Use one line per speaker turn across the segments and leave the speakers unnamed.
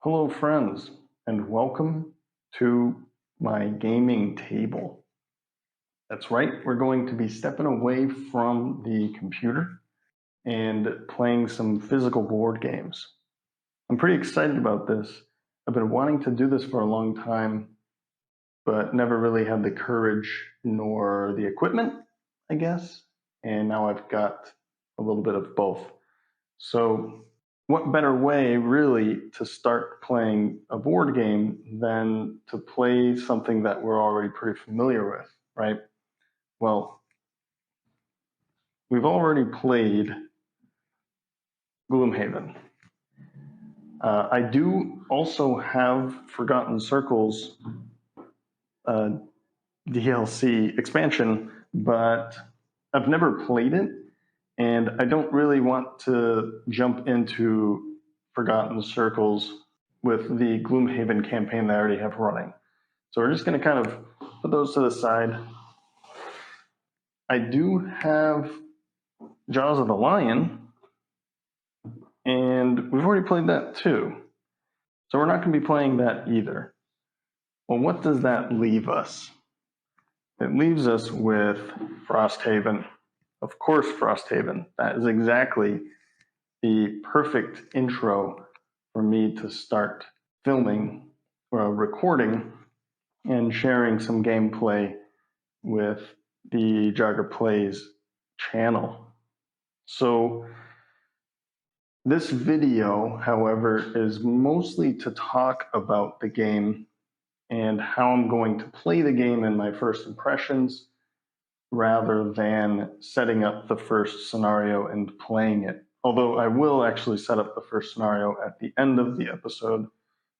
Hello friends, and welcome to my gaming table. That's right, we're going to be stepping away from the computer and playing some physical board games. I'm pretty excited about this. I've been wanting to do this for a long time, but never really had the courage nor the equipment, I guess. And now I've got a little bit of both. So what better way really to start playing a board game than to play something that we're already pretty familiar with, right? Well, we've already played Gloomhaven. I do also have Forgotten Circles DLC expansion, but I've never played it, and I don't really want to jump into Forgotten Circles with the Gloomhaven campaign that I already have running. So we're just going to kind of put those to the side. I do have Jaws of the Lion, and we've already played that too. So we're not going to be playing that either. Well, what does that leave us? It leaves us with Frosthaven. Of course, Frosthaven. That is exactly the perfect intro for me to start filming or recording and sharing some gameplay with the Jogger Plays channel. So this video, however, is mostly to talk about the game and how I'm going to play the game and my first impressions, rather than setting up the first scenario and playing it. Although I will actually set up the first scenario at the end of the episode,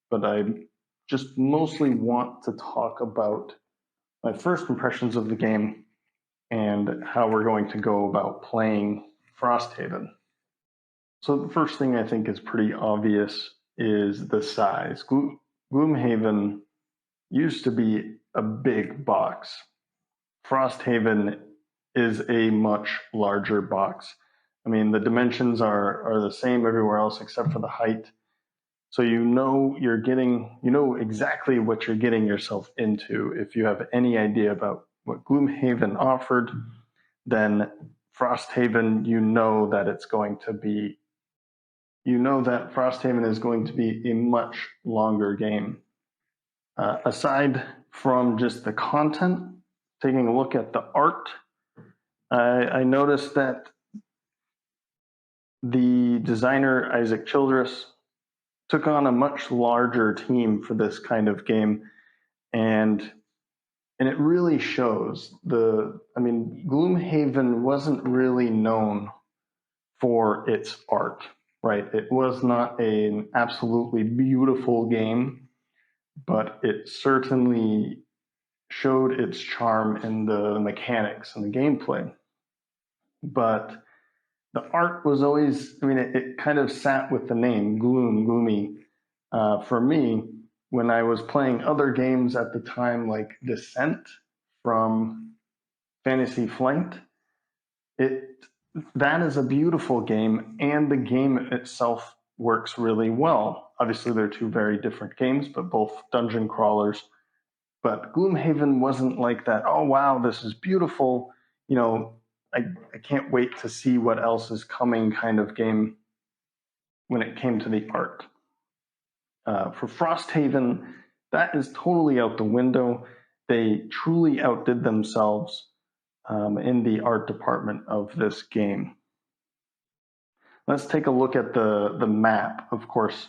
but I just mostly want to talk about my first impressions of the game and how we're going to go about playing Frosthaven. So the first thing I think is pretty obvious is the size. Gloomhaven used to be a big box. Frosthaven is a much larger box. I mean, the dimensions are the same everywhere else except for the height. So you know exactly what you're getting yourself into. If you have any idea about what Gloomhaven offered, then Frosthaven, you know that Frosthaven is going to be a much longer game. Aside from just the content, taking a look at the art, I noticed that the designer, Isaac Childress, took on a much larger team for this kind of game, and it really shows. Gloomhaven wasn't really known for its art, right? It was not an absolutely beautiful game, but it certainly showed its charm in the mechanics and the gameplay. But the art was always, it kind of sat with the name, gloomy. For me, when I was playing other games at the time, like Descent from Fantasy Flight, that is a beautiful game, and the game itself works really well. Obviously, they're two very different games, but both dungeon crawlers. But Gloomhaven wasn't like that. Oh wow, this is beautiful. I can't wait to see what else is coming kind of game when it came to the art. For Frosthaven, that is totally out the window. They truly outdid themselves in the art department of this game. Let's take a look at the map. Of course,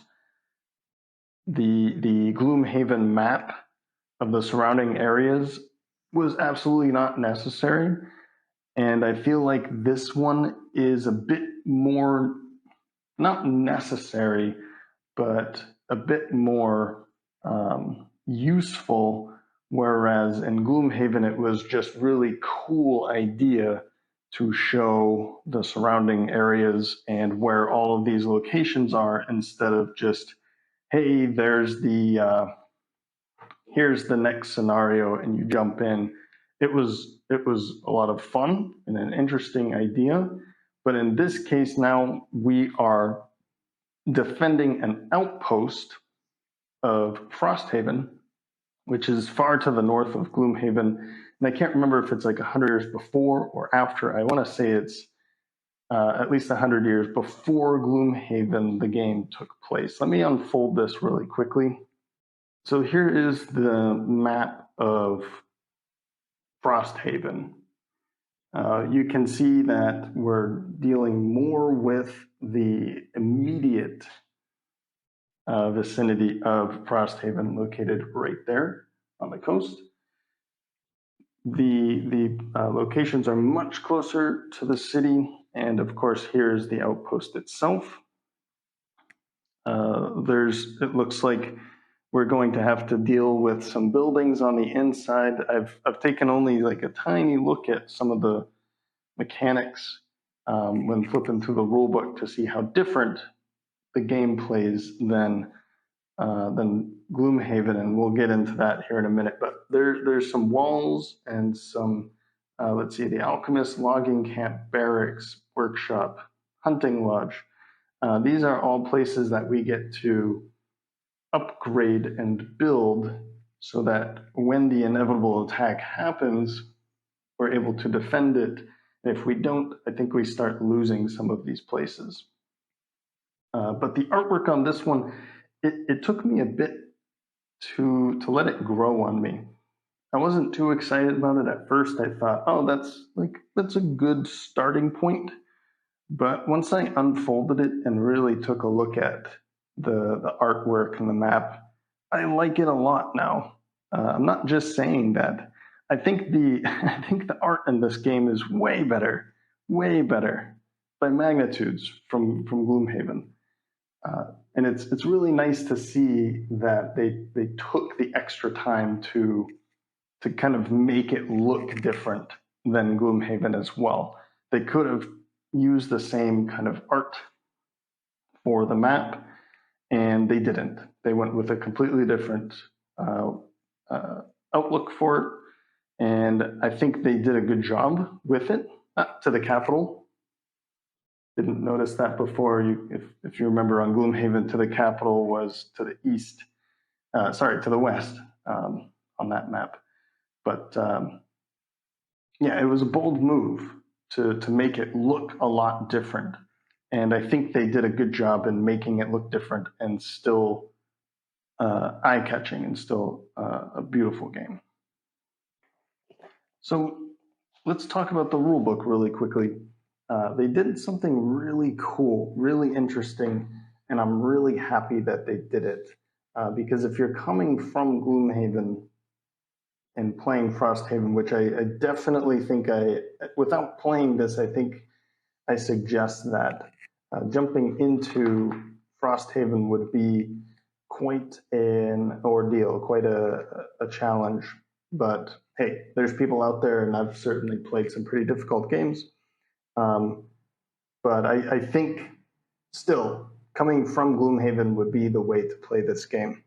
the Gloomhaven map of the surrounding areas was absolutely not necessary. And I feel like this one is a bit more, not necessary, but a bit more useful. Whereas in Gloomhaven, it was just really cool idea to show the surrounding areas and where all of these locations are, instead of just, hey, here's the next scenario and you jump in. It was a lot of fun and an interesting idea, but in this case now we are defending an outpost of Frosthaven, which is far to the north of Gloomhaven. And I can't remember if it's like 100 years before or after. I want to say it's at least 100 years before Gloomhaven, the game took place. Let me unfold this really quickly. So here is the map of Frosthaven. You can see that we're dealing more with the immediate vicinity of Frosthaven, located right there on the coast. The locations are much closer to the city, and of course, here's the outpost itself. It looks like we're going to have to deal with some buildings on the inside. I've taken only like a tiny look at some of the mechanics when flipping through the rulebook to see how different the game plays than Gloomhaven, and we'll get into that here in a minute. But there's some walls and some, let's see, the alchemist, logging camp, barracks, workshop, hunting lodge. These are all places that we get to upgrade and build so that when the inevitable attack happens, we're able to defend it. If we don't, I think we start losing some of these places. But the artwork on this one, it took me a bit to let it grow on me. I wasn't too excited about it at first. I thought, oh, that's a good starting point. But once I unfolded it and really took a look at the artwork and the map, I like it a lot now. I'm not just saying that. I think the art in this game is way better by magnitudes from Gloomhaven. And it's really nice to see that they took the extra time to kind of make it look different than Gloomhaven as well. They could have used the same kind of art for the map, and they didn't. They went with a completely different outlook for it, and I think they did a good job with it. To the capital. Didn't notice that before. If you remember, on Gloomhaven, to the capital was to the east. To the west on that map. But yeah, it was a bold move to make it look a lot different. And I think they did a good job in making it look different and still eye-catching and still a beautiful game. So let's talk about the rulebook really quickly. They did something really cool, really interesting, and I'm really happy that they did it. Because if you're coming from Gloomhaven and playing Frosthaven, which I definitely think without playing this, I think I suggest that jumping into Frosthaven would be quite an ordeal, quite a challenge. But hey, there's people out there, and I've certainly played some pretty difficult games. But I think still coming from Gloomhaven would be the way to play this game.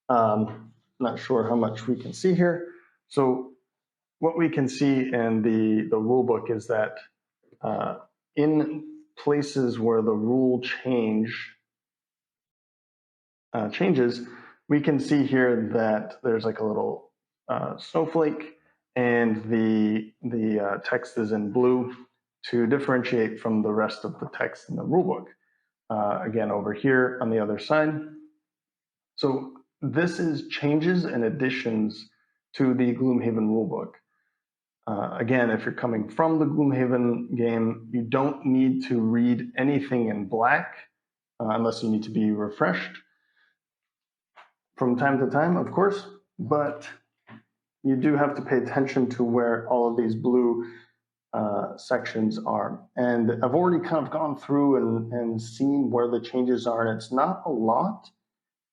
Not sure how much we can see here. So what we can see in the rulebook is that in places where the rule changes, we can see here that there's like a little snowflake, and the text is in blue to differentiate from the rest of the text in the rulebook. Again, over here on the other side. So this is changes and additions to the Gloomhaven rulebook. Again, if you're coming from the Gloomhaven game, you don't need to read anything in black unless you need to be refreshed from time to time, of course, but you do have to pay attention to where all of these blue sections are. And I've already kind of gone through and seen where the changes are, and it's not a lot,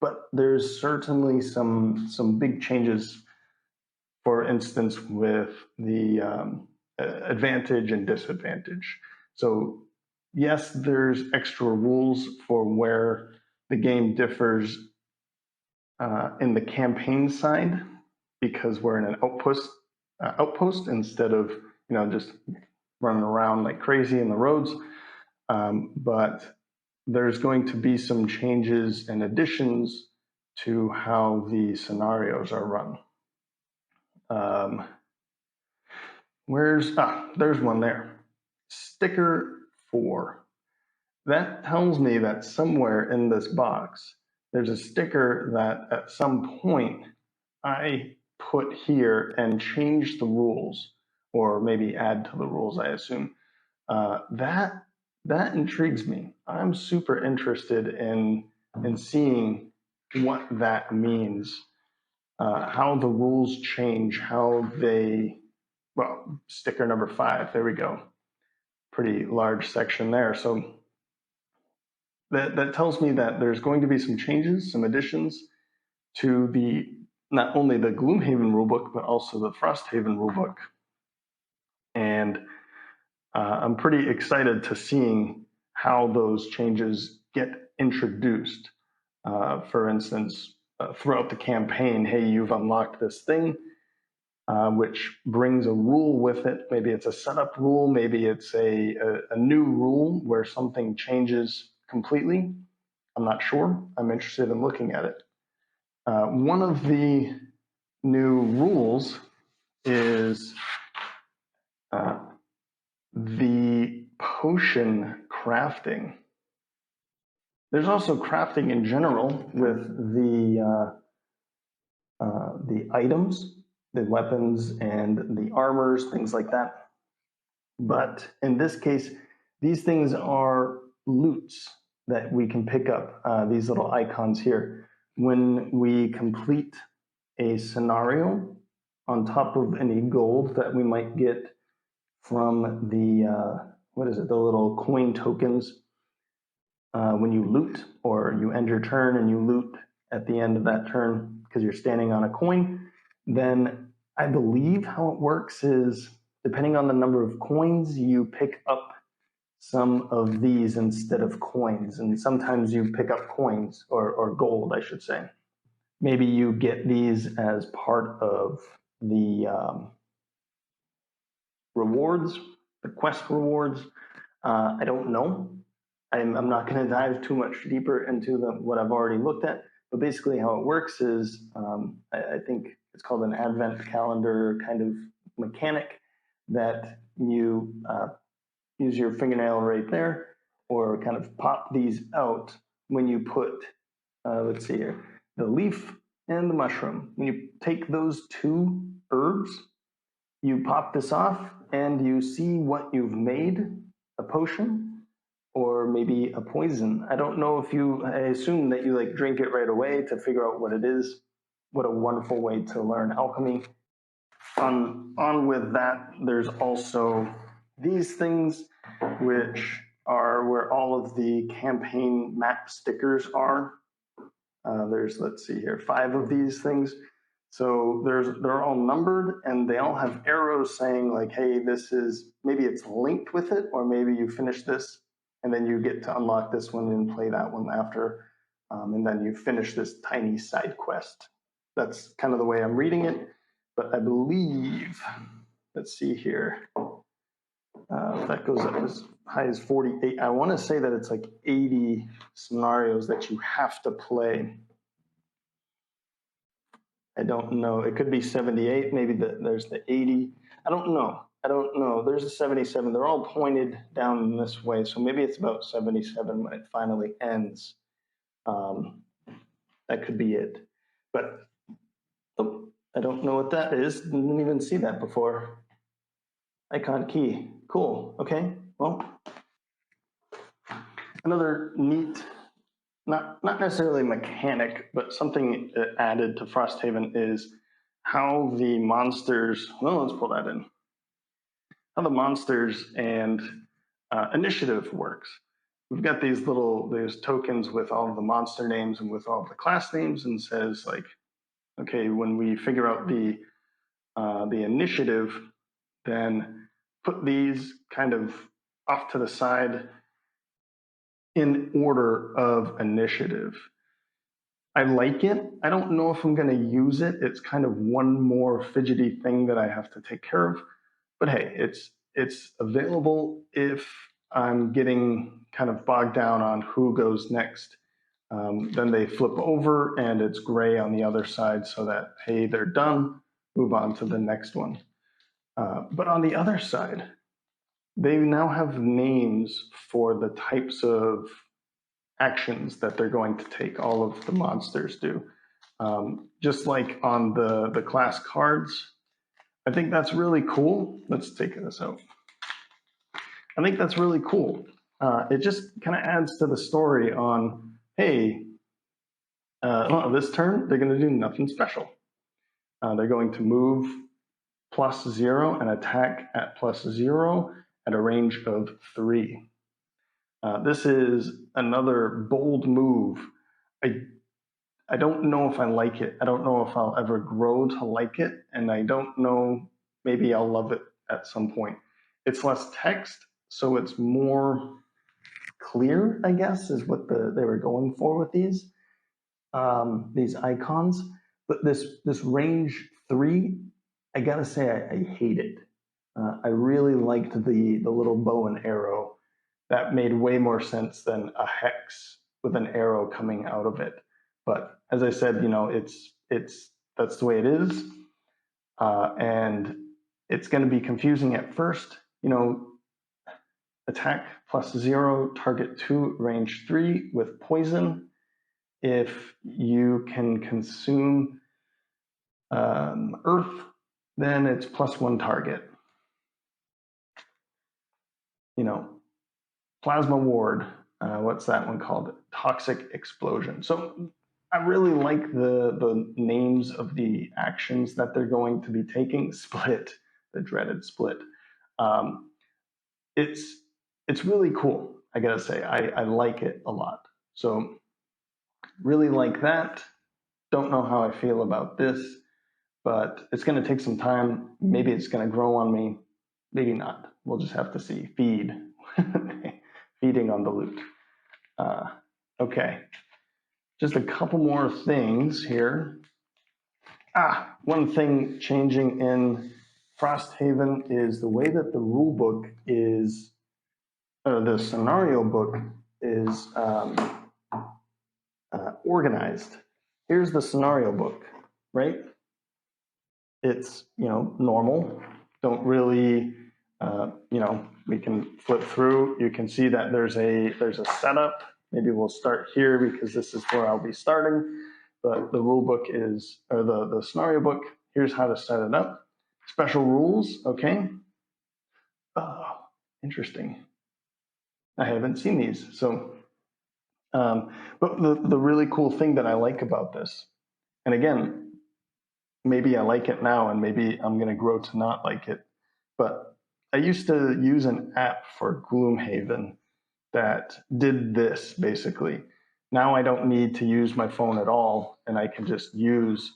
but there's certainly some big changes, for instance, with the advantage and disadvantage. So yes, there's extra rules for where the game differs in the campaign side, because we're in an outpost instead of just running around like crazy in the roads. But there's going to be some changes and additions to how the scenarios are run. There's one there. Sticker 4. That tells me that somewhere in this box, there's a sticker that at some point I put here and change the rules, or maybe add to the rules, I assume. That intrigues me. I'm super interested in seeing what that means, how the rules change, how they, well, sticker number 5, there we go. Pretty large section there. So that tells me that there's going to be some changes, some additions to not only the Gloomhaven rulebook, but also the Frosthaven rulebook. And I'm pretty excited to seeing how those changes get introduced. For instance, throughout the campaign, hey, you've unlocked this thing, which brings a rule with it. Maybe it's a setup rule, maybe it's a new rule where something changes completely. I'm not sure. I'm interested in looking at it. One of the new rules is the potion crafting. There's also crafting in general with the items, the weapons and the armors, things like that. But in this case, these things are loots that we can pick up, these little icons here. When we complete a scenario, on top of any gold that we might get from the, the little coin tokens, when you loot, or you end your turn and you loot at the end of that turn because you're standing on a coin, then I believe how it works is, depending on the number of coins, you pick up some of these instead of coins. And sometimes you pick up coins, or gold, I should say. Maybe you get these as part of the rewards, the quest rewards. I don't know. I'm not going to dive too much deeper into what I've already looked at, but basically how it works is, I think it's called an advent calendar kind of mechanic, that you use your fingernail right there, or kind of pop these out when you put, let's see here, the leaf and the mushroom. When you take those 2 herbs, you pop this off and you see what you've made, a potion, or maybe a poison. I don't know if I assume that you like drink it right away to figure out what it is. What a wonderful way to learn alchemy. On with that, there's also these things, which are where all of the campaign map stickers are. There's, let's see here, 5 of these things. So they're all numbered, and they all have arrows saying like, hey, this is, maybe it's linked with it, or maybe you finish this and then you get to unlock this one and play that one after. And then you finish this tiny side quest. That's kind of the way I'm reading it. But I believe, let's see here, that goes up as high as 48. I want to say that it's like 80 scenarios that you have to play. I don't know. It could be 78. Maybe there's the 80. I don't know. There's a 77. They're all pointed down in this way. So maybe it's about 77 when it finally ends. That could be it. But I don't know what that is. Didn't even see that before. Icon key. Cool. Okay. Well, another neat, not necessarily mechanic, but something added to Frosthaven is how the monsters, well, let's pull that in. How the monsters and initiative works. We've got there's tokens with all of the monster names and with all of the class names, and says like, okay, when we figure out the initiative, then put these kind of off to the side in order of initiative. I like it. I don't know if I'm going to use it. It's kind of one more fidgety thing that I have to take care of. But hey, it's available if I'm getting kind of bogged down on who goes next. Then they flip over and it's gray on the other side so that, hey, they're done, move on to the next one. But on the other side, they now have names for the types of actions that they're going to take. All of the monsters do. Just like on the class cards, I think that's really cool. Let's take this out. I think that's really cool. It just kind of adds to the story on, hey, this turn, they're going to do nothing special. They're going to move +0 and attack at +0 at a range of 3. This is another bold move. I don't know if I like it. I don't know if I'll ever grow to like it, and I don't know, maybe I'll love it at some point. It's less text, so it's more clear, I guess, is what they were going for with these icons. But this range 3, I gotta say, I hate it. I really liked the little bow and arrow. That made way more sense than a hex with an arrow coming out of it. But as I said, that's the way it is, and it's going to be confusing at first. Attack +0, target 2, range 3 with poison. If you can consume earth, then it's +1 target. Plasma ward. What's that one called? Toxic explosion. So I really like the names of the actions that they're going to be taking. Split, the dreaded split. It's really cool. I gotta say, I like it a lot. So really like that. Don't know how I feel about this, but it's going to take some time. Maybe it's going to grow on me. Maybe not. We'll just have to see. Feed. Feeding on the loot. Okay. Just a couple more things here. One thing changing in Frosthaven is the way that the rule book is, the scenario book is organized. Here's the scenario book, right? It's, normal. Don't really, we can flip through. You can see that there's a setup. Maybe we'll start here because this is where I'll be starting. But the rule book is, or the scenario book, here's how to set it up. Special rules, okay. Oh, interesting. I haven't seen these. So, but the really cool thing that I like about this, and again, maybe I like it now and maybe I'm going to grow to not like it, but I used to use an app for Gloomhaven that did this basically. Now I don't need to use my phone at all, and I can just use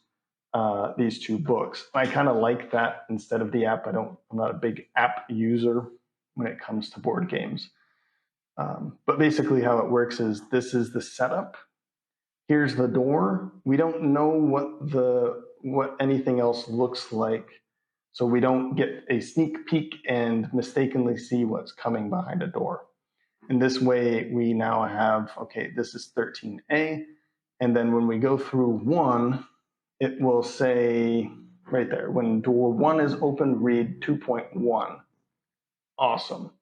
these two books. I kind of like that instead of the app. I'm not a big app user when it comes to board games. But basically how it works is this is the setup. Here's the door. We don't know what anything else looks like, so we don't get a sneak peek and mistakenly see what's coming behind a door. In this way, we now have, okay, this is 13A, and then when we go through 1, it will say right there, when door 1 is open, read 2.1. Awesome.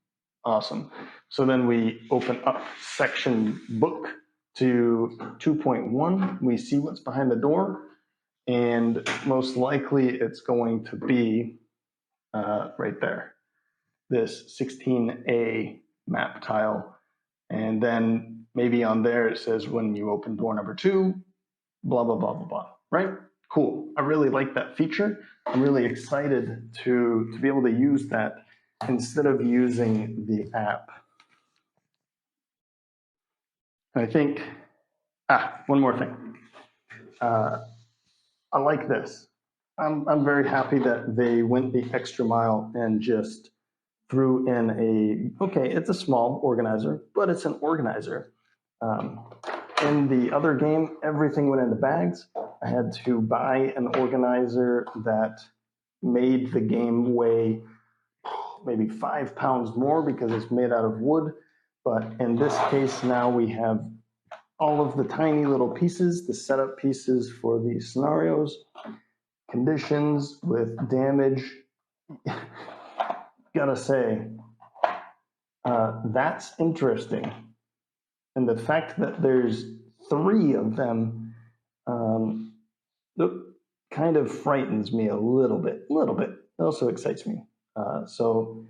So then we open up section book to 2.1. We see what's behind the door, and most likely it's going to be right there, this 16A map tile. And then maybe on there it says when you open door number 2, blah, blah, blah, blah, blah, right? Cool. I really like that feature. I'm really excited to be able to use that instead of using the app. I think, one more thing. I like this. I'm very happy that they went the extra mile and just threw in okay, it's a small organizer, but it's an organizer. In the other game, everything went into bags. I had to buy an organizer that made the game weigh maybe 5 pounds more because it's made out of wood. But in this case, now we have all of the tiny little pieces, the setup pieces for these scenarios, conditions with damage. Gotta say, that's interesting. And the fact that there's 3 of them kind of frightens me a little bit. It also excites me. So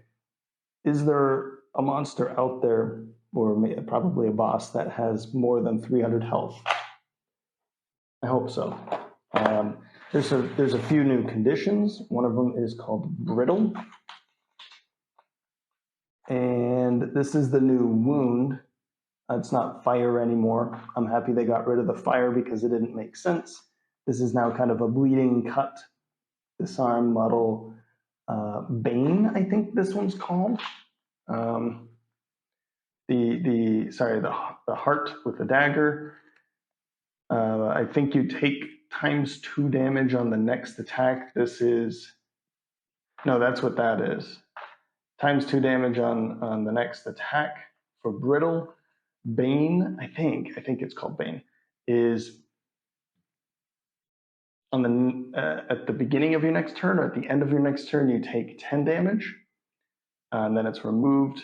is there a monster out there, or probably a boss, that has more than 300 health? I hope so. There's a few new conditions. One of them is called brittle. And this is the new wound. It's not fire anymore. I'm happy they got rid of the fire because it didn't make sense. This is now kind of a bleeding cut, disarm, muddle, bane, I think this one's called. The heart with the dagger. I think you take ×2 damage on the next attack. This is, no, that's what that is. ×2 damage on the next attack for brittle. Bane, I think it's called Bane, is on the at the beginning of your next turn or at the end of your next turn, you take 10 damage, and then it's removed.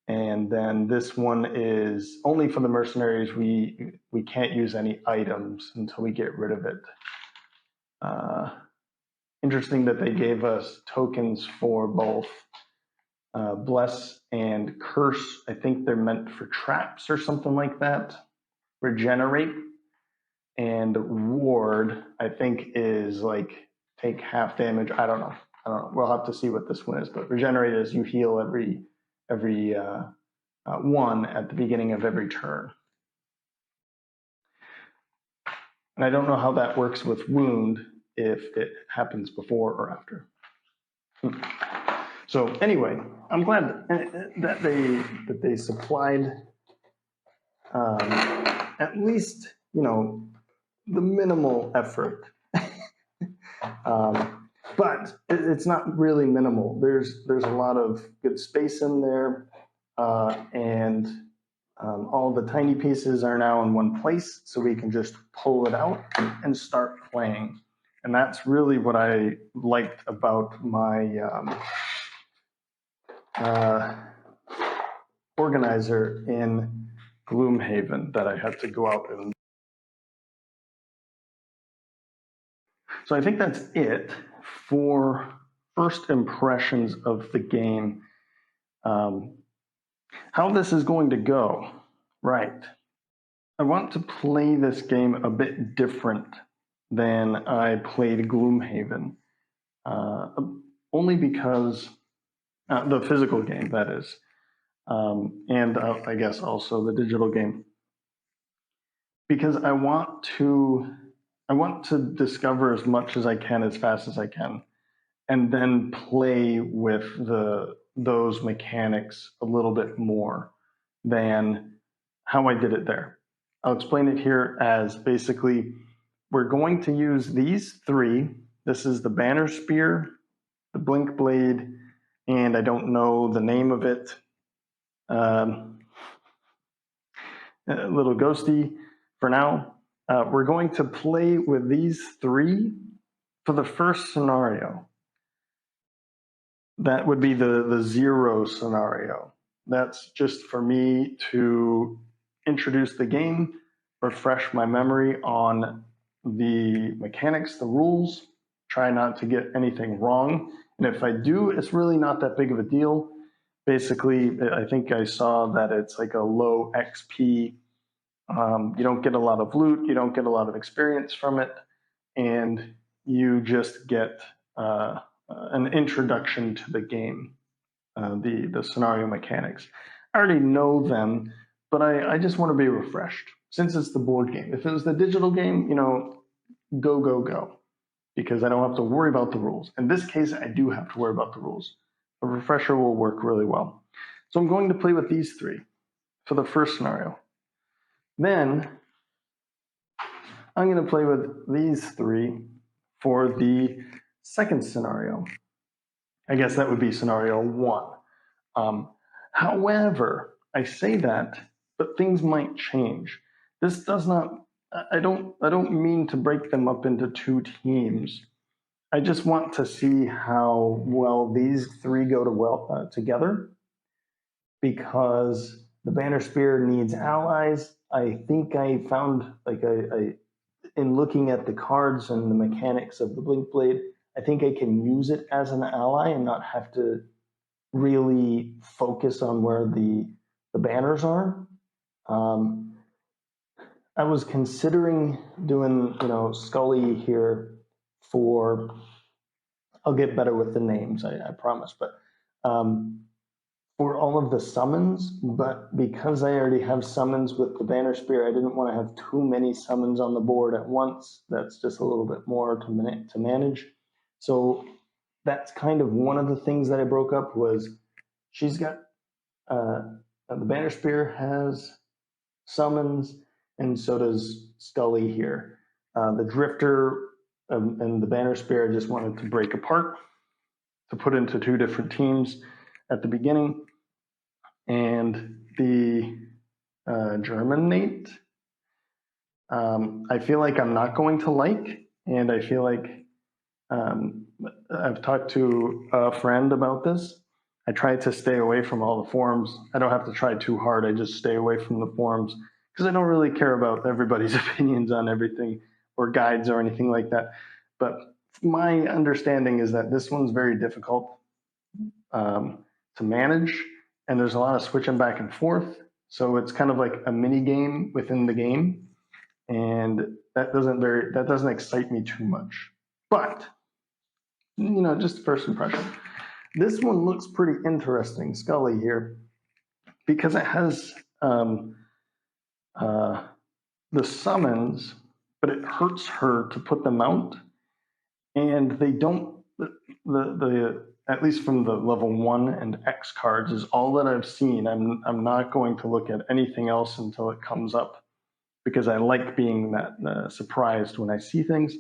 And then this one is only for the mercenaries. We can't use any items until we get rid of it. Interesting that they gave us tokens for both bless and curse. I think they're meant for traps or something like that. Regenerate. And ward, I think, is like take half damage. I don't know. We'll have to see what this one is. But regenerate is you heal every one at the beginning of every turn. And I don't know how that works with wound, if it happens before or after. So anyway, I'm glad that they supplied at least, the minimal effort. But it's not really minimal. There's a lot of good space in there, and all the tiny pieces are now in one place, so we can just pull it out and start playing. And that's really what I liked about my organizer in Gloomhaven that I had to go out and. So I think that's it for first impressions of the game. How this is going to go, right? I want to play this game a bit different than I played Gloomhaven, only because the physical game, that is, and I guess also the digital game, because I want to discover as much as I can as fast as I can, and then play with those mechanics a little bit more than how I did it there. I'll explain it here as basically we're going to use these 3. This is the banner spear, the blink blade, and I don't know the name of it. A little ghosty for now. We're going to play with these 3 for the first scenario. That would be the 0 scenario. That's just for me to introduce the game, refresh my memory on the mechanics, the rules, try not to get anything wrong. And if I do, it's really not that big of a deal. Basically, I think I saw that it's like a low XP. You don't get a lot of loot, you don't get a lot of experience from it, and you just get an introduction to the game, the scenario mechanics. I already know them, but I just want to be refreshed since it's the board game. If it was the digital game, go, because I don't have to worry about the rules. In this case, I do have to worry about the rules. A refresher will work really well. So I'm going to play with these 3 for the first scenario. Then I'm going to play with these 3 for the second scenario. I guess that would be scenario 1. However, I say that, but things might change. This does not, I don't mean to break them up into two teams. I just want to see how well these three go together, because the Banner Spear needs allies. I think I found, like, in looking at the cards and the mechanics of the Blink Blade, I think I can use it as an ally and not have to really focus on where the banners are. I was considering doing, Scully here for, I'll get better with the names, I promise, but for all of the summons, but because I already have summons with the Banner Spear, I didn't want to have too many summons on the board at once. That's just a little bit more to manage. So that's kind of one of the things that I broke up was she's got, the Banner Spear has summons, and so does Scully here. The Drifter and the Banner Spear I just wanted to break apart to put into two different teams at the beginning. And the Germinate, I feel like I'm not going to like, and I feel like I've talked to a friend about this. I try to stay away from all the forums. I don't have to try too hard. I just stay away from the forums because I don't really care about everybody's opinions on everything or guides or anything like that. But my understanding is that this one's very difficult to manage, and there's a lot of switching back and forth. So it's kind of like a mini game within the game, and that doesn't excite me too much. But just first impression. This one looks pretty interesting, Scully here, because it has the summons, but it hurts her to put them out, and they don't. The at least from the level 1 and X cards is all that I've seen. I'm not going to look at anything else until it comes up, because I like being that surprised when I see things.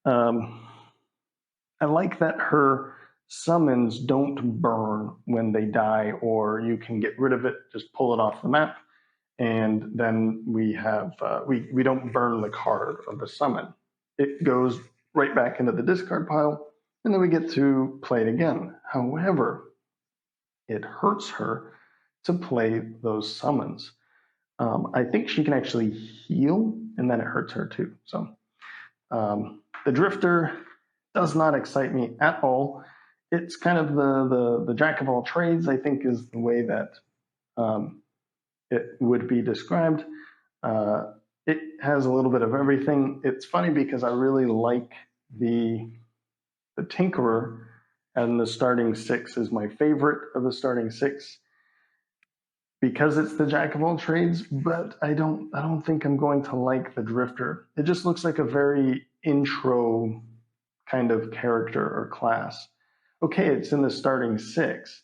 I like that her summons don't burn when they die, or you can get rid of it, just pull it off the map, and then we have we don't burn the card or the summon. It goes right back into the discard pile, and then we get to play it again. However, it hurts her to play those summons. I think she can actually heal, and then it hurts her too. So the Drifter does not excite me at all. It's kind of the jack of all trades, I think, is the way that it would be described. It has a little bit of everything. It's funny because I really like the Tinkerer, and the starting 6 is my favorite of the starting 6 because it's the jack of all trades. But I don't think I'm going to like the Drifter. It just looks like a very intro kind of character or class. Okay, it's in the starting 6,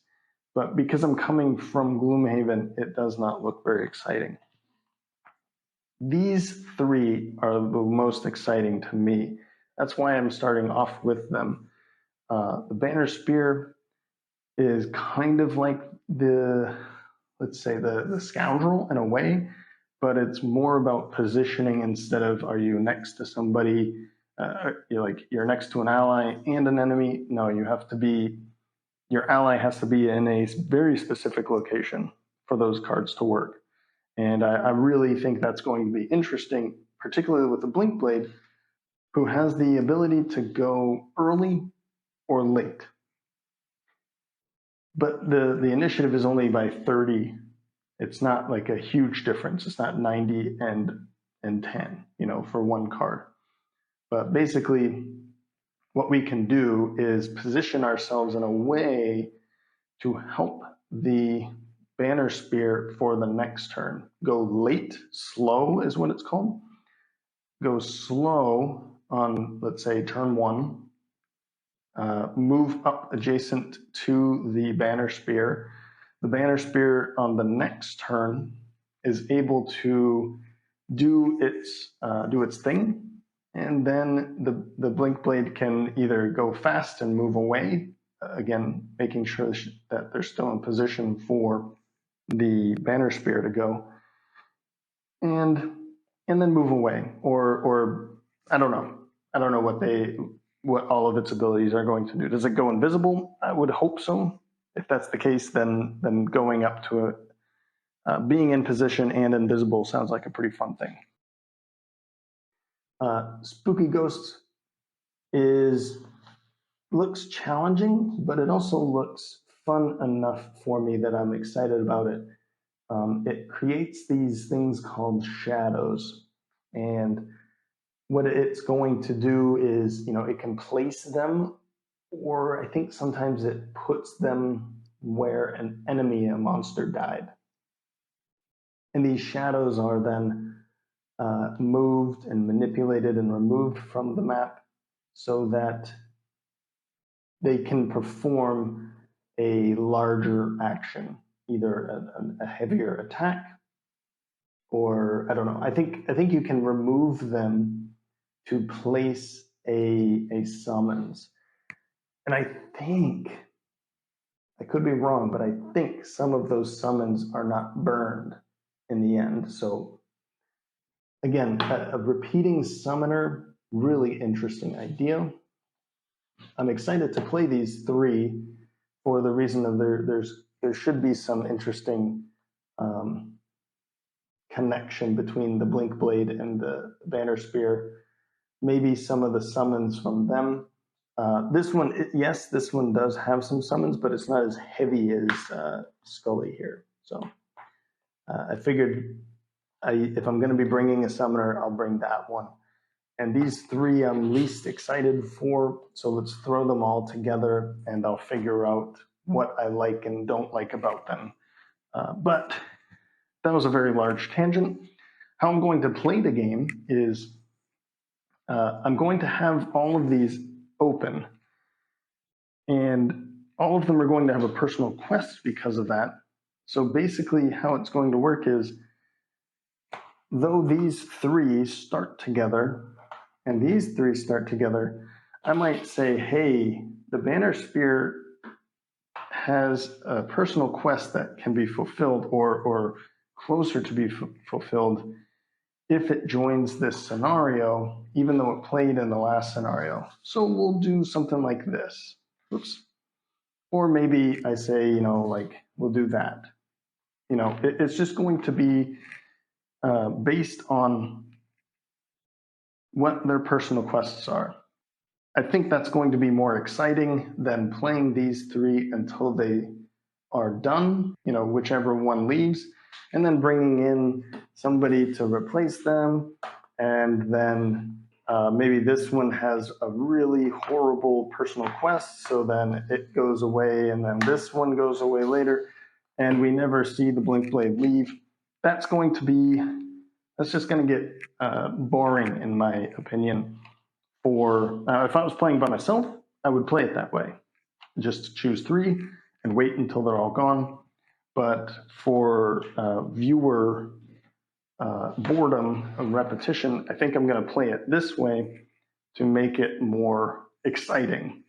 but because I'm coming from Gloomhaven, it does not look very exciting. These three are the most exciting to me. That's why I'm starting off with them. The Banner Spear is kind of like let's say the Scoundrel in a way, but it's more about positioning instead of are you next to somebody, you're next to an ally and an enemy. No, your ally has to be in a very specific location for those cards to work. And I really think that's going to be interesting, particularly with the Blink Blade, who has the ability to go early or late. But the initiative is only by 30. It's not like a huge difference. It's not 90 and 10, for one card. But basically, what we can do is position ourselves in a way to help the Banner Spear for the next turn. Go late, slow is what it's called. Go slow on, let's say, turn 1. Move up adjacent to the Banner Spear. The Banner Spear on the next turn is able to do its thing, and then the Blink Blade can either go fast and move away, again making sure that they're still in position for the Banner Spear to go. And and then move away, or I don't know. I don't know what all of its abilities are going to do. Does it go invisible? I would hope so. If that's the case, then going up to being in position and invisible sounds like a pretty fun thing. Spooky Ghosts looks challenging, but it also looks fun enough for me that I'm excited about it. It creates these things called shadows, and what it's going to do is, it can place them, or I think sometimes it puts them where an enemy, a monster, died. And these shadows are then moved and manipulated and removed from the map so that they can perform a larger action, either a heavier attack, or I don't know. I think you can remove them to place a summons. And I think, I could be wrong, but I think some of those summons are not burned in the end. So again, a repeating summoner, really interesting idea. I'm excited to play these three for the reason of there should be some interesting connection between the Blink Blade and the Banner Spear. Maybe some of the summons from them. This one, yes, this one does have some summons, but it's not as heavy as Scully here. So I figured if I'm going to be bringing a summoner, I'll bring that one. And these three I'm least excited for, so let's throw them all together and I'll figure out what I like and don't like about them. But that was a very large tangent. How I'm going to play the game is I'm going to have all of these open, and all of them are going to have a personal quest because of that. So basically how it's going to work is, though these three start together and these three start together, I might say, hey, the Banner Spear has a personal quest that can be fulfilled or closer to be fulfilled if it joins this scenario, even though it played in the last scenario. So we'll do something like this. Oops. Or maybe I say, we'll do that. It's just going to be based on what their personal quests are. I think that's going to be more exciting than playing these three until they are done, whichever one leaves, and then bringing in somebody to replace them. And then maybe this one has a really horrible personal quest, so then it goes away, and then this one goes away later, and we never see the Blink Blade leave. That's just going to get boring, in my opinion. If I was playing by myself, I would play it that way. Just choose three and wait until they're all gone. But for viewer boredom and repetition, I think I'm going to play it this way to make it more exciting.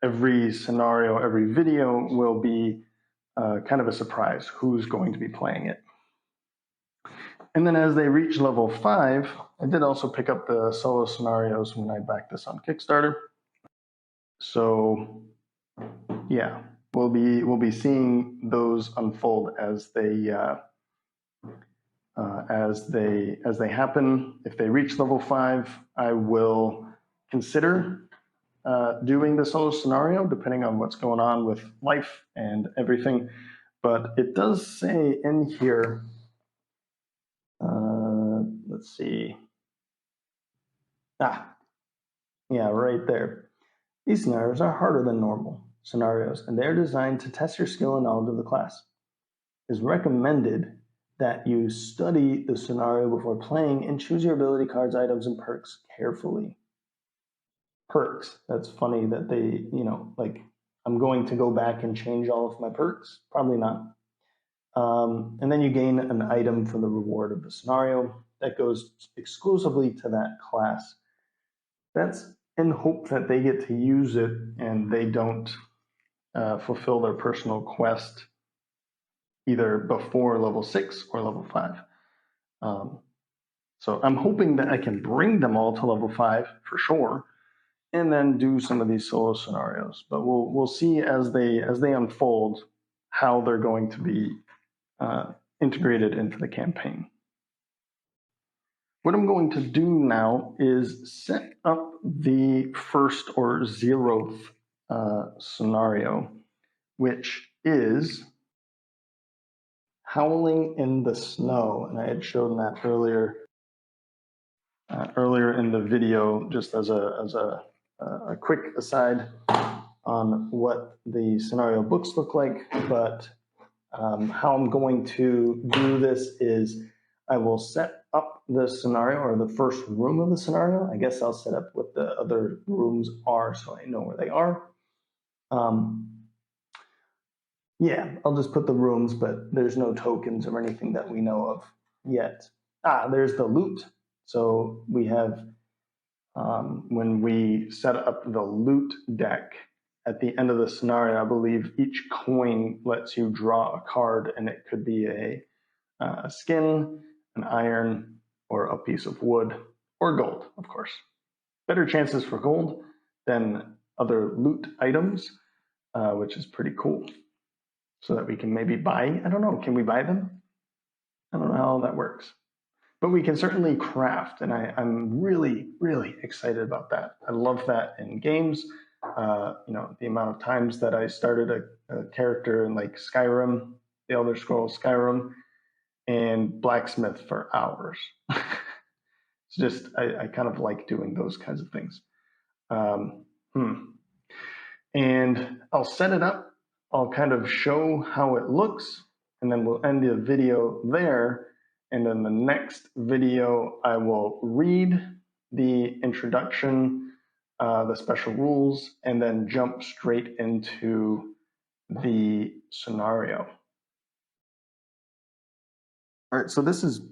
Every scenario, every video will be kind of a surprise who's going to be playing it. And then as they reach level 5, I did also pick up the solo scenarios when I backed this on Kickstarter. So yeah, we'll be seeing those unfold as they happen. If they reach level 5, I will consider doing the solo scenario, depending on what's going on with life and everything. But it does say in here, let's see. Yeah, right there. These scenarios are harder than normal scenarios, and they're designed to test your skill and knowledge of the class. It is recommended that you study the scenario before playing and choose your ability cards, items, and perks carefully. Perks. That's funny that they, I'm going to go back and change all of my perks. Probably not. And then you gain an item for the reward of the scenario that goes exclusively to that class. That's in hope that they get to use it and they don't fulfill their personal quest either before level 6 or level 5. So I'm hoping that I can bring them all to level 5 for sure, and then do some of these solo scenarios. But we'll see as they unfold how they're going to be integrated into the campaign. What I'm going to do now is set up the first or 0th scenario, which is howling in the snow. And I had shown that earlier in the video, just as a quick aside on what the scenario books look like. But how I'm going to do this is I will set up the scenario, or the first room of the scenario. I guess I'll set up what the other rooms are so I know where they are. Yeah, I'll just put the rooms, but there's no tokens or anything that we know of yet. There's the loot. So we have, when we set up the loot deck, at the end of the scenario, I believe each coin lets you draw a card, and it could be a skin, an iron, or a piece of wood, or gold, of course. Better chances for gold than other loot items, which is pretty cool. So that we can maybe buy, I don't know, can we buy them? I don't know how that works. But we can certainly craft, and I'm really, really excited about that. I love that in games. The amount of times that I started a character in like Skyrim, the Elder Scrolls Skyrim, and blacksmith for hours. It's just, I kind of like doing those kinds of things. And I'll set it up. I'll kind of show how it looks, and then we'll end the video there. And in the next video, I will read the introduction, the special rules, and then jump straight into the scenario. All right, so this is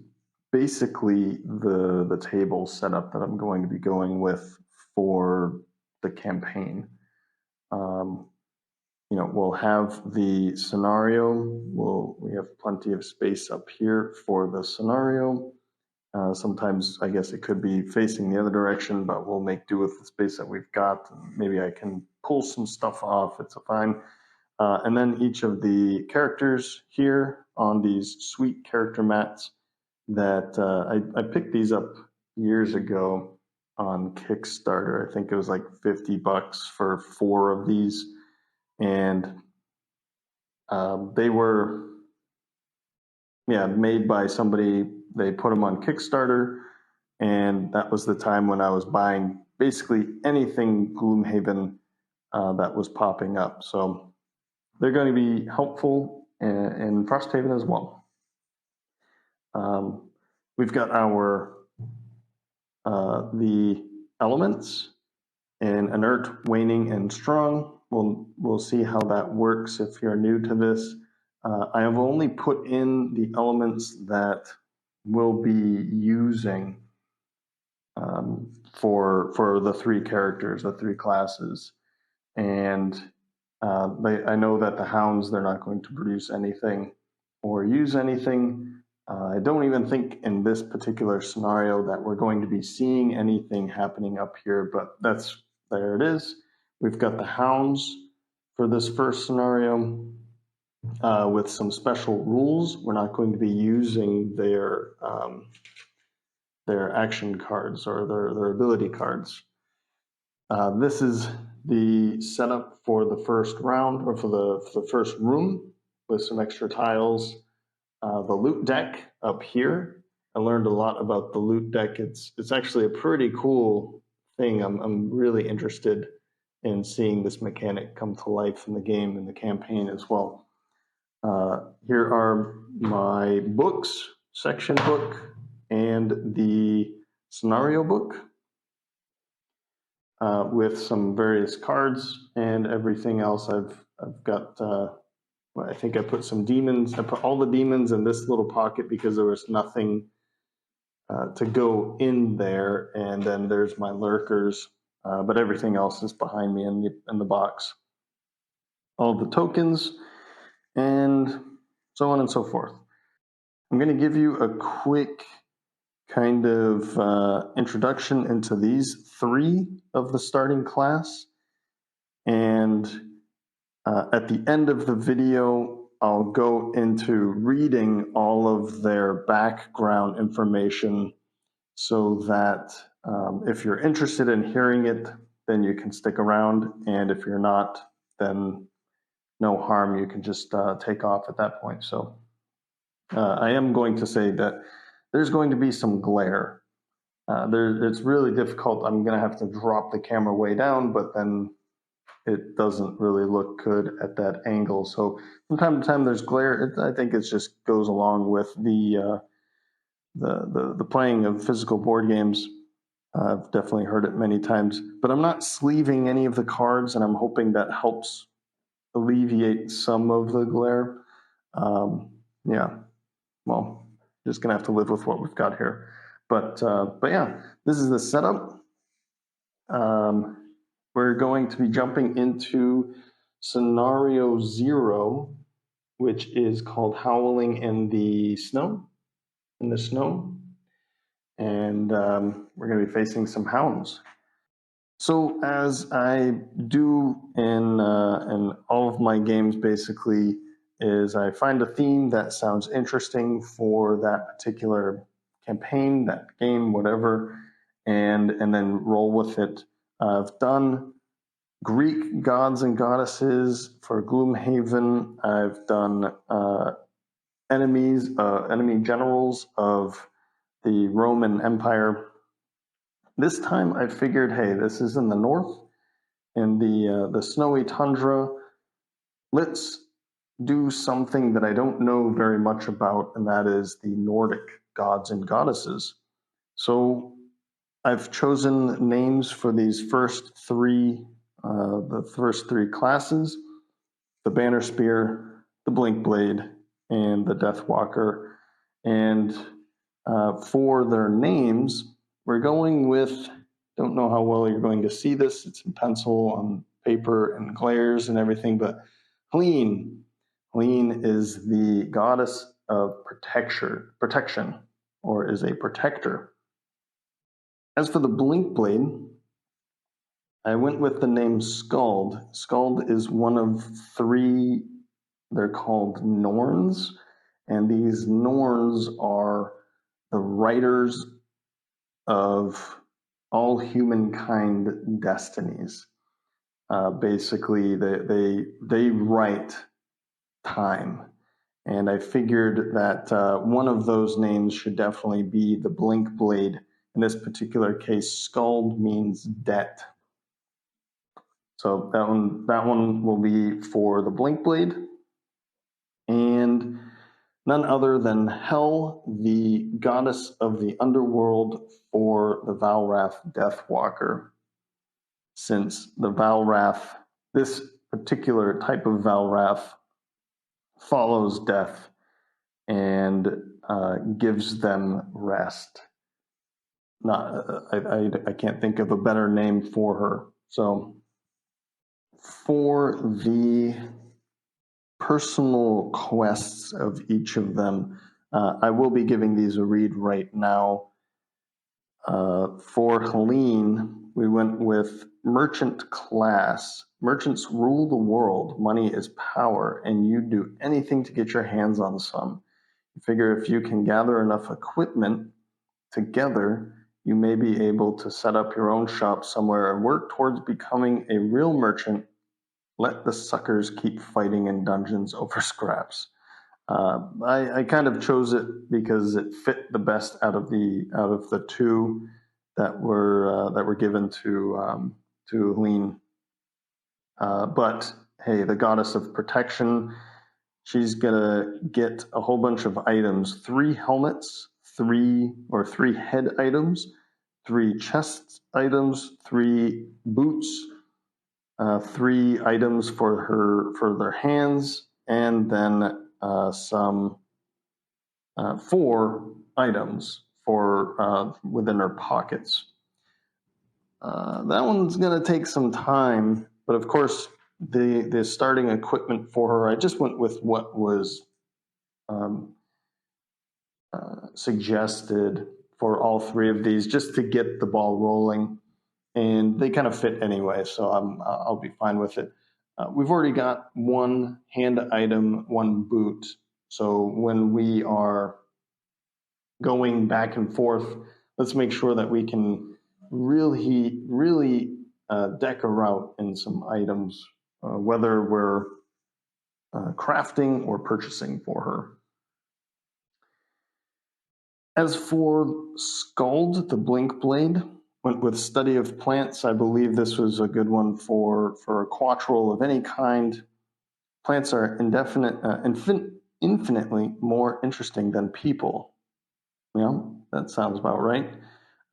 basically the table setup that I'm going to be going with for the campaign. We'll have the scenario. We have plenty of space up here for the scenario. Sometimes I guess it could be facing the other direction, but we'll make do with the space that we've got. Maybe I can pull some stuff off. It's fine. And then each of the characters here on these sweet character mats that I picked these up years ago on Kickstarter. I think it was like $50 for 4 of these. And they were made by somebody. They put them on Kickstarter, and that was the time when I was buying basically anything Gloomhaven that was popping up. So they're going to be helpful in Frosthaven as well. We've got our the elements in inert, waning, and strong. We'll see how that works if you're new to this. I have only put in the elements that we'll be using for the 3 characters, the 3 classes. And I know that the hounds, they're not going to produce anything or use anything. I don't even think in this particular scenario that we're going to be seeing anything happening up here, but there it is. We've got the hounds for this first scenario with some special rules. We're not going to be using their action cards or their ability cards. This is the setup for the first round, or for the first room, with some extra tiles. The loot deck up here. I learned a lot about the loot deck. It's actually a pretty cool thing. I'm really interested in seeing this mechanic come to life in the game, in the campaign as well. Here are my books, section book, and the scenario book, with some various cards and everything else. I've got, I think I put some demons. I put all the demons in this little pocket because there was nothing to go in there. And then there's my lurkers, but everything else is behind me in the box. All the tokens and so on and so forth. I'm going to give you a quick kind of introduction into these three of the starting class. And at the end of the video, I'll go into reading all of their background information so that if you're interested in hearing it, then you can stick around. And if you're not, then no harm. You can just take off at that point. So I am going to say that there's going to be some glare. It's really difficult. I'm going to have to drop the camera way down, but then it doesn't really look good at that angle. So from time to time there's glare. I think it just goes along with the playing of physical board games. I've definitely heard it many times, but I'm not sleeving any of the cards, and I'm hoping that helps alleviate some of the glare. Yeah, well, just gonna have to live with what we've got here. But yeah, this is the setup. We're going to be jumping into scenario 0, which is called Howling in the Snow. And we're going to be facing some hounds. So as I do in all of my games, basically, is I find a theme that sounds interesting for that particular campaign, that game, whatever, and then roll with it. I've done Greek gods and goddesses for Gloomhaven. I've done enemy generals of the Roman Empire. This time I figured, hey, this is in the north, in the snowy tundra. Let's do something that I don't know very much about, and that is the Nordic gods and goddesses. So I've chosen names for these first three classes: the Banner Spear, the Blink Blade, and the Deathwalker. And for their names, we're going with, don't know how well you're going to see this, it's in pencil on paper and glares and everything, but Helene. Helene is the goddess of protection, or is a protector. As for the Blink Blade, I went with the name Skald. Skald is one of three, they're called Norns, and these Norns are the writers of all humankind destinies. Basically, they write time. And I figured that one of those names should definitely be the Blink Blade. In this particular case, Skald means debt. So that one will be for the Blink Blade. And none other than Hel, the goddess of the underworld, for the Valrath Deathwalker. Since the Valrath, this particular type of Valrath, follows death and gives them rest. I can't think of a better name for her. So for the personal quests of each of them, I will be giving these a read right now. For Helene, we went with merchant class. Merchants rule the world. Money is power, and you do anything to get your hands on some. You figure if you can gather enough equipment together, you may be able to set up your own shop somewhere and work towards becoming a real merchant. Let the suckers keep fighting in dungeons over scraps. I kind of chose it because it fit the best out of the two that were given to Helene. But hey, the goddess of protection, she's gonna get a whole bunch of items: 3 helmets, 3 head items, 3 chest items, 3 boots, 3 items for their hands, and then some 4 items for within her pockets. That one's going to take some time, but of course, the starting equipment for her, I just went with what was suggested for all three of these just to get the ball rolling. And they kind of fit anyway, so I'll be fine with it. We've already got one hand item, one boot. So when we are going back and forth, let's make sure that we can really deck a route in some items, whether we're crafting or purchasing for her. As for Scald, the Blink Blade, went with Study of Plants. I believe this was a good one for a quattrol of any kind. Plants are infinitely more interesting than people. Yeah, that sounds about right.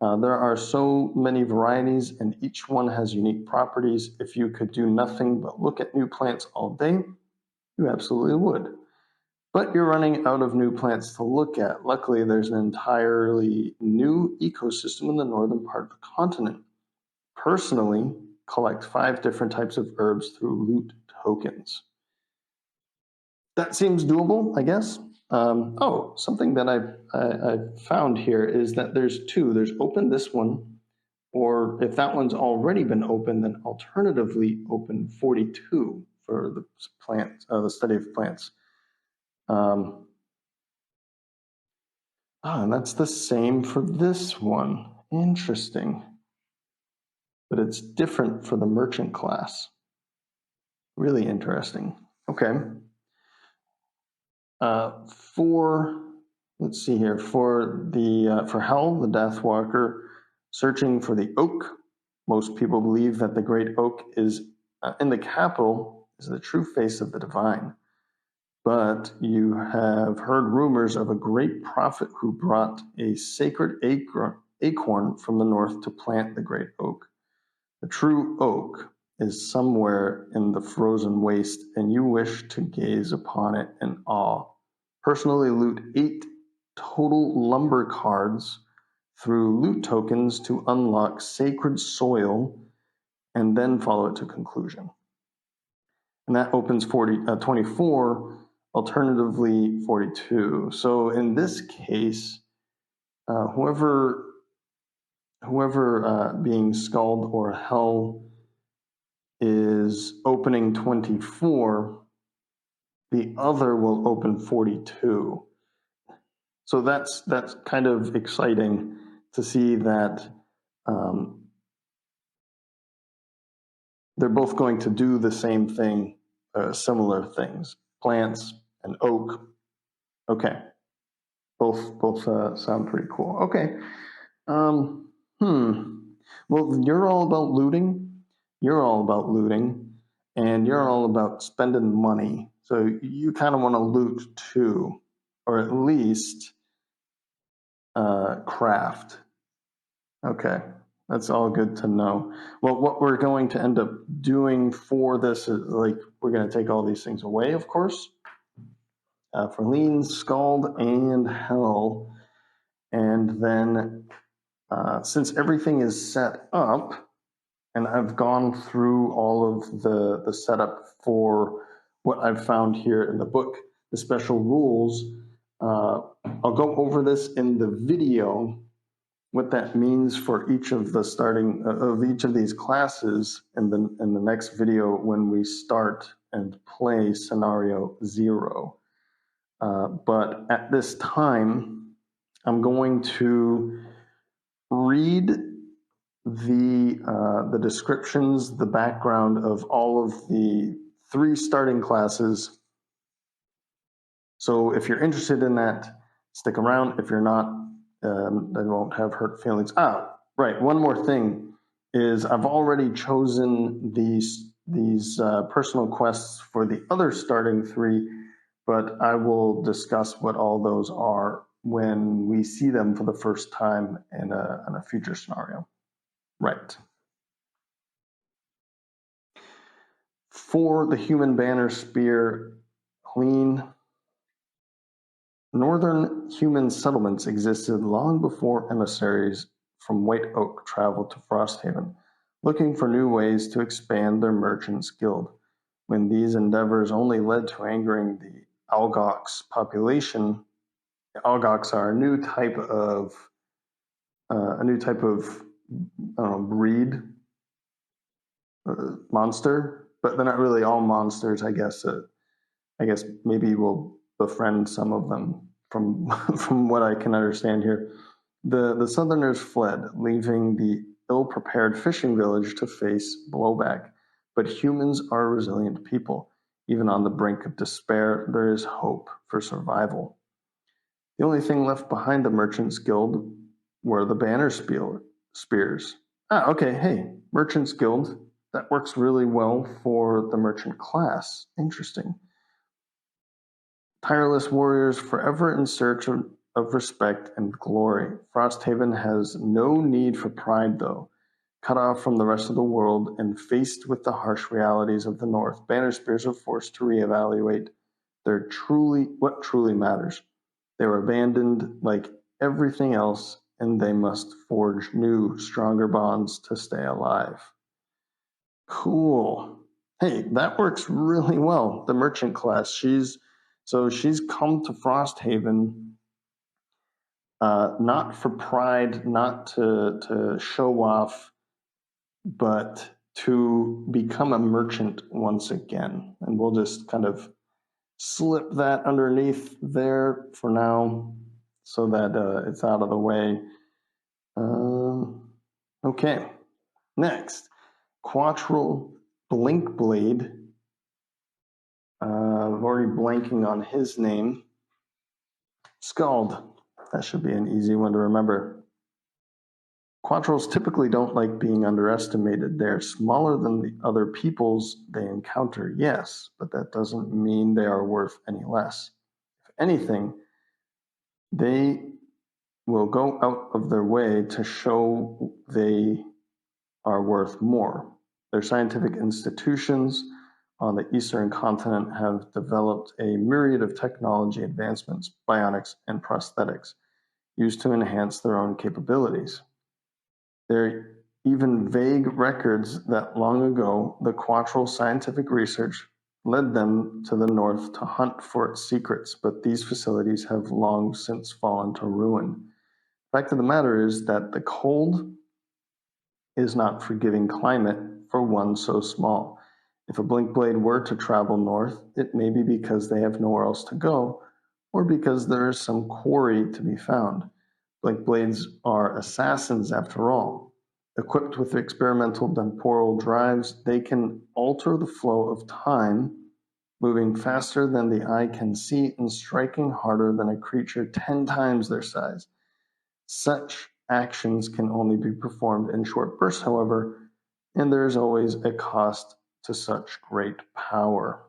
There are so many varieties, and each one has unique properties. If you could do nothing but look at new plants all day, you absolutely would. But you're running out of new plants to look at. Luckily, there's an entirely new ecosystem in the northern part of the continent. Personally, collect 5 different types of herbs through loot tokens. That seems doable, I guess. Something that I found here is that there's 2. There's open this one, or if that one's already been open, then alternatively open 42 for the plant, the study of plants. And that's the same for this one. Interesting. But it's different for the merchant class. Really interesting. Okay. Let's see here, for Hell, the Deathwalker, searching for the oak. Most people believe that the great oak is in the capital is the true face of the divine. But you have heard rumors of a great prophet who brought a sacred acorn from the north to plant the great oak. The true oak is somewhere in the frozen waste, and you wish to gaze upon it in awe. Personally loot 8 total lumber cards through loot tokens to unlock sacred soil, and then follow it to conclusion. And that opens 24, alternatively 42. So in this case, whoever being Scald or Hell is opening 24, the other will open 42. So that's kind of exciting to see that they're both going to do the same thing, similar things, plants and oak. Okay, both sound pretty cool. Okay, well, you're all about looting. You're all about looting, and you're all about spending money. So you kind of want to loot too, or at least craft. Okay, that's all good to know. Well, what we're going to end up doing for this is we're going to take all these things away, of course, for Lean, Scald, and Hell. And then since everything is set up, and I've gone through all of the setup for what I've found here in the book, the special rules, I'll go over this in the video, what that means for each of the starting of each of these classes in the next video when we start and play scenario 0. But at this time, I'm going to read the descriptions, the background of all of the 3 starting classes. So if you're interested in that, stick around. If you're not, then won't have hurt feelings. Right. One more thing is I've already chosen these personal quests for the other starting 3, but I will discuss what all those are when we see them for the first time in a future scenario. Right. For the human banner spear, clean. Northern human settlements existed long before emissaries from White Oak traveled to Frosthaven, looking for new ways to expand their merchants' guild. When these endeavors only led to angering the Algox population, the Algox are a new type of a new type of, I don't know, breed monster, but they're not really all monsters, I guess. I guess maybe we'll befriend some of them from from what I can understand here. The Southerners fled, leaving the ill-prepared fishing village to face blowback. But humans are resilient people. Even on the brink of despair, there is hope for survival. The only thing left behind the Merchants Guild were the banner spears. Ah, okay, hey, Merchants Guild. That works really well for the merchant class. Interesting. Tireless warriors forever in search of respect and glory. Frosthaven has no need for pride, though. Cut off from the rest of the world and faced with the harsh realities of the North, Banner Spears are forced to reevaluate what truly matters. They were abandoned like everything else, and they must forge new, stronger bonds to stay alive. Cool. Hey, that works really well. The merchant class. She's come to Frosthaven, not for pride, not to show off, but to become a merchant once again. And we'll just kind of slip that underneath there for now, so that it's out of the way. Okay. Next, Quattral Blinkblade. I'm already blanking on his name. Scald. That should be an easy one to remember. Quattrals typically don't like being underestimated. They're smaller than the other peoples they encounter, yes, but that doesn't mean they are worth any less. If anything, they will go out of their way to show they are worth more. Their scientific institutions on the eastern continent have developed a myriad of technology advancements, bionics, and prosthetics used to enhance their own capabilities. There are even vague records that long ago the Quattral scientific research led them to the north to hunt for its secrets, but these facilities have long since fallen to ruin. The fact of the matter is that the cold is not forgiving climate for one so small. If a Blinkblade were to travel north, it may be because they have nowhere else to go, or because there is some quarry to be found. Blinkblades are assassins after all. Equipped with experimental temporal drives, they can alter the flow of time, moving faster than the eye can see and striking harder than a creature 10 times their size. Such actions can only be performed in short bursts, however, and there is always a cost to such great power.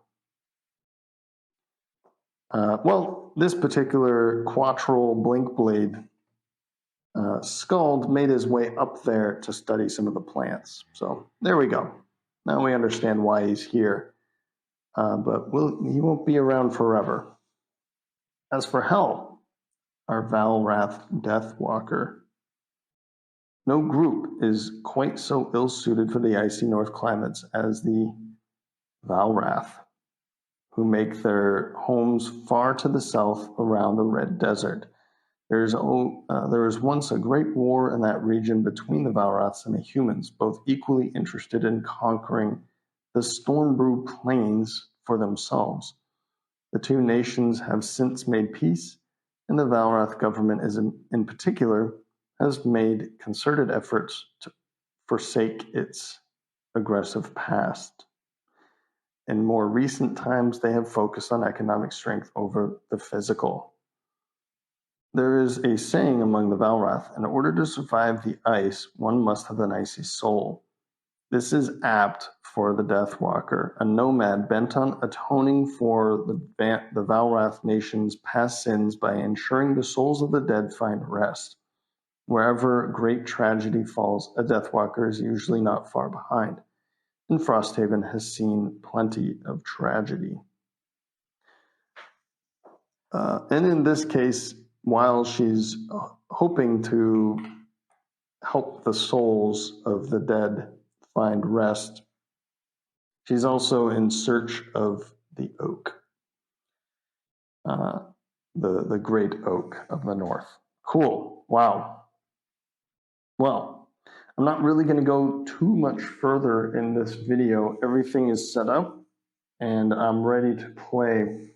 This particular Quattral Blinkblade Scald made his way up there to study some of the plants. So there we go. Now we understand why he's here. But he won't be around forever. As for Hell, our Valrath Deathwalker, no group is quite so ill-suited for the icy north climates as the Valrath, who make their homes far to the south around the Red Desert. There was once a great war in that region between the Valraths and the humans, both equally interested in conquering the Stormbrew Plains for themselves. The two nations have since made peace, and the Valrath government in particular has made concerted efforts to forsake its aggressive past. In more recent times, they have focused on economic strength over the physical. There is a saying among the Valrath, in order to survive the ice, one must have an icy soul. This is apt for the Deathwalker, a nomad bent on atoning for the Valrath nation's past sins by ensuring the souls of the dead find rest. Wherever great tragedy falls, a Deathwalker is usually not far behind, and Frosthaven has seen plenty of tragedy. And in this case, while she's hoping to help the souls of the dead find rest, she's also in search of the oak, the great oak of the north. Cool. Wow. Well, I'm not really going to go too much further in this video. Everything is set up and I'm ready to play.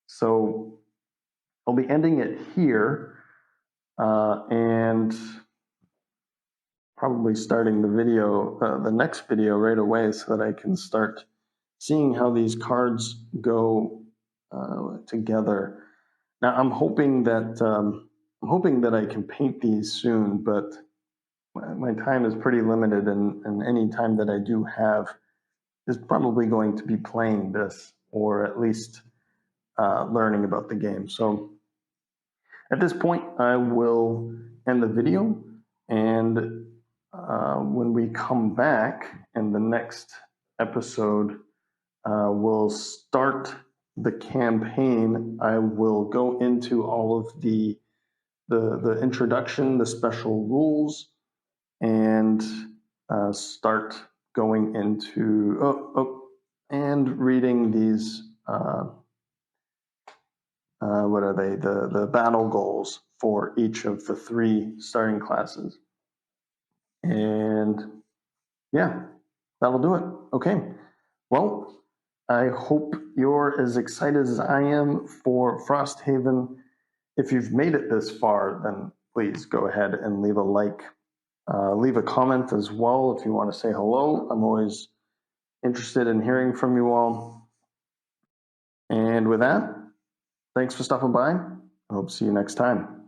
So I'll be ending it here and probably starting the video, the next video right away so that I can start seeing how these cards go together. Now I'm hoping that I can paint these soon, but my time is pretty limited, and any time that I do have is probably going to be playing this, or at least learning about the game. So at this point, I will end the video, and when we come back in the next episode, we'll start the campaign. I will go into all of the introduction, the special rules, and start going into and reading these. What are they? The battle goals for each of the 3 starting classes. And yeah, that'll do it. Okay. Well, I hope you're as excited as I am for Frosthaven. If you've made it this far, then please go ahead and leave a like. Leave a comment as well if you want to say hello. I'm always interested in hearing from you all. And with that, thanks for stopping by. I hope to see you next time.